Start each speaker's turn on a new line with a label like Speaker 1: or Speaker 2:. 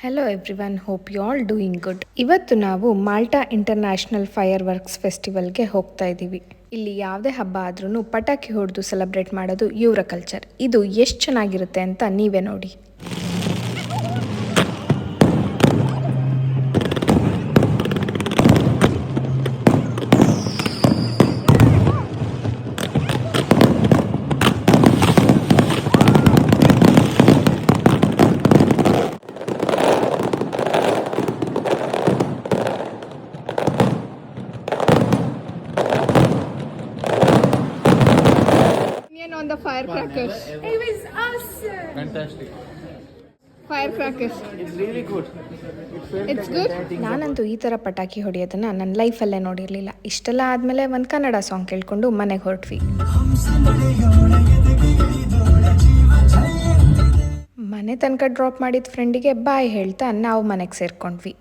Speaker 1: Hello everyone, hope you all doing good. ಇವತ್ತು ನಾವು Malta international fireworks ಫೆಸ್ಟಿವಲ್ಗೆ ಹೋಗ್ತಾ ಇದ್ದೀವಿ. ಇಲ್ಲಿ ಯಾವುದೇ ಹಬ್ಬ ಆದ್ರೂ ಪಟಾಕಿ ಹೊಡೆದು ಸೆಲೆಬ್ರೇಟ್ ಮಾಡೋದು ಇವರ ಕಲ್ಚರ್. ಇದು ಎಷ್ಟು ಚೆನ್ನಾಗಿರುತ್ತೆ ಅಂತ ನೀವೇ ನೋಡಿ.
Speaker 2: On the firecrackers.
Speaker 3: It was awesome.
Speaker 4: Fantastic.
Speaker 2: Firecrackers.
Speaker 4: It's really good.
Speaker 2: It's good.
Speaker 1: ನಾನಂತೂ ಈ ಥರ ಪಟಾಕಿ ಹೊಡೆಯೋದನ್ನು ನನ್ನ ಲೈಫಲ್ಲೇ ನೋಡಿರಲಿಲ್ಲ. ಇಷ್ಟೆಲ್ಲ ಆದಮೇಲೆ ಒಂದು ಕನ್ನಡ ಸಾಂಗ್ ಕೇಳ್ಕೊಂಡು ಮನೆಗೆ ಹೊರಟ್ವಿ. ಮನೆ ತನಕ ಡ್ರಾಪ್ ಮಾಡಿದ ಫ್ರೆಂಡಿಗೆ ಬಾಯ್ ಹೇಳ್ತಾ ನಾವು ಮನೆಗೆ ಸೇರ್ಕೊಂಡ್ವಿ.